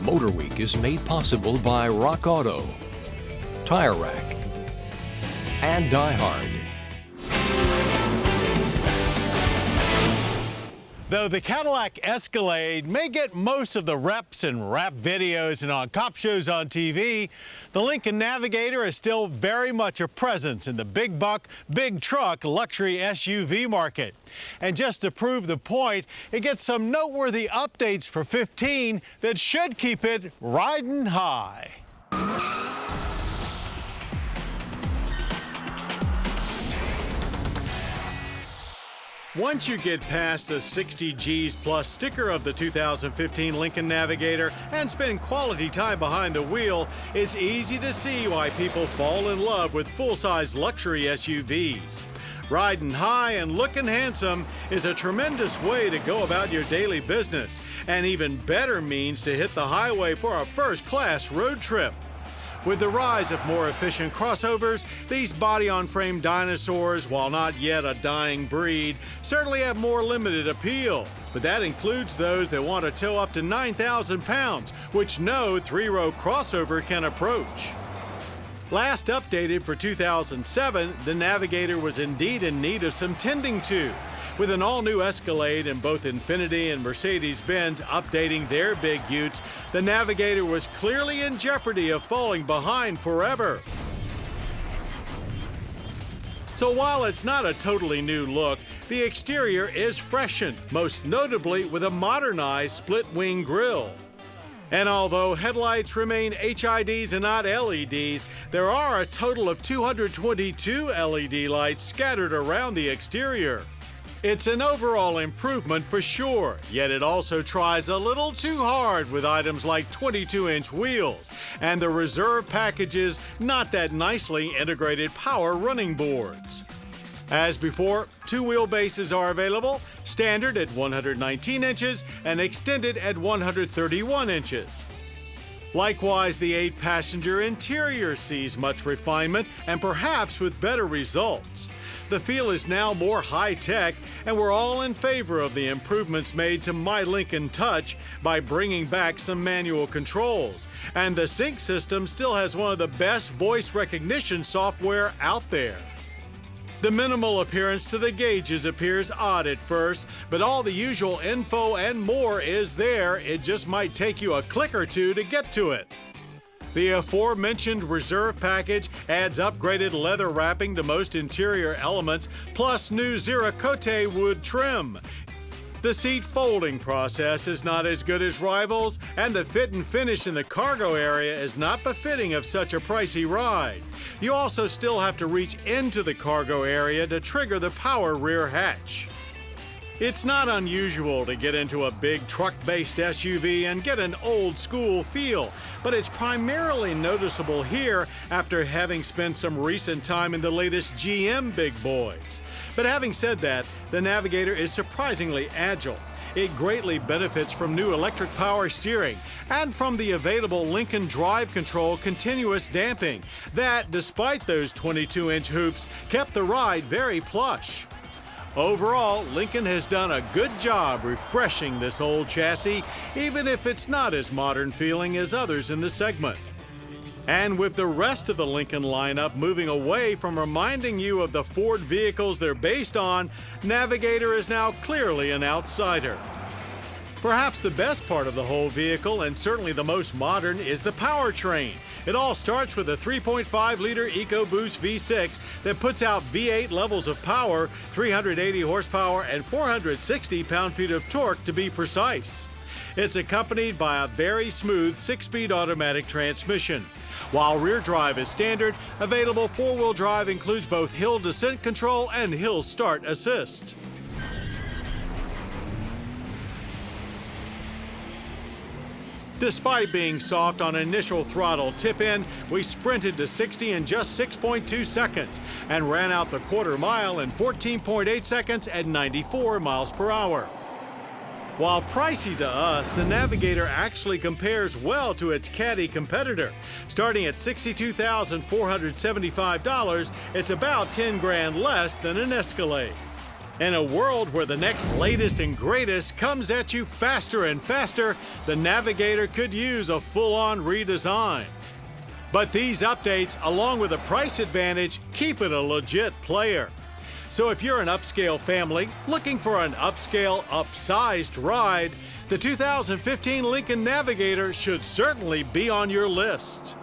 MotorWeek is made possible by Rock Auto, Tire Rack, and Die Hard. Though the Cadillac Escalade may get most of the reps and rap videos and on cop shows on TV, the Lincoln Navigator is still very much a presence in the big buck, big truck luxury SUV market. And just to prove the point, it gets some noteworthy updates for 15 that should keep it riding high. Once you get past the 60 G's plus sticker of the 2015 Lincoln Navigator and spend quality time behind the wheel, it's easy to see why people fall in love with full-size luxury SUVs. Riding high and looking handsome is a tremendous way to go about your daily business, and even better means to hit the highway for a first-class road trip. With the rise of more efficient crossovers, these body-on-frame dinosaurs, while not yet a dying breed, certainly have more limited appeal. But that includes those that want to tow up to 9,000 pounds, which no three-row crossover can approach. Last updated for 2007, the Navigator was indeed in need of some tending to. With an all-new Escalade and both Infiniti and Mercedes-Benz updating their big utes, the Navigator was clearly in jeopardy of falling behind forever. So while it's not a totally new look, the exterior is freshened, most notably with a modernized split-wing grille. And although headlights remain HIDs and not LEDs, there are a total of 222 LED lights scattered around the exterior. It's an overall improvement for sure, yet it also tries a little too hard with items like 22-inch wheels and the reserve package's not that nicely integrated power running boards. As before, two wheelbases are available, standard at 119 inches and extended at 131 inches. Likewise, the 8-passenger interior sees much refinement and perhaps with better results. The feel is now more high-tech, and we're all in favor of the improvements made to My Lincoln Touch by bringing back some manual controls. And the sync system still has one of the best voice recognition software out there. The minimal appearance to the gauges appears odd at first, but all the usual info and more is there. It just might take you a click or two to get to it. The aforementioned reserve package adds upgraded leather wrapping to most interior elements, plus new Cerakote wood trim. The seat folding process is not as good as rivals, and the fit and finish in the cargo area is not befitting of such a pricey ride. You also still have to reach into the cargo area to trigger the power rear hatch. It's not unusual to get into a big truck-based SUV and get an old-school feel, but it's primarily noticeable here after having spent some recent time in the latest GM big boys. But having said that, the Navigator is surprisingly agile. It greatly benefits from new electric power steering and from the available Lincoln Drive Control continuous damping that, despite those 22-inch hoops, kept the ride very plush. Overall, Lincoln has done a good job refreshing this old chassis, even if it's not as modern feeling as others in the segment. And with the rest of the Lincoln lineup moving away from reminding you of the Ford vehicles they're based on, Navigator is now clearly an outsider. Perhaps the best part of the whole vehicle, and certainly the most modern, is the powertrain. It all starts with a 3.5-liter EcoBoost V6 that puts out V8 levels of power, 380 horsepower, and 460 pound-feet of torque to be precise. It's accompanied by a very smooth 6-speed automatic transmission. While rear drive is standard, available 4-wheel drive includes both hill descent control and hill start assist. Despite being soft on initial throttle tip-in, we sprinted to 60 in just 6.2 seconds and ran out the quarter mile in 14.8 seconds at 94 miles per hour. While pricey to us, the Navigator actually compares well to its caddy competitor. Starting at $62,475, it's about 10 grand less than an Escalade. In a world where the next latest and greatest comes at you faster and faster, the Navigator could use a full-on redesign. But these updates, along with a price advantage, keep it a legit player. So if you're an upscale family looking for an upscale, upsized ride, the 2015 Lincoln Navigator should certainly be on your list.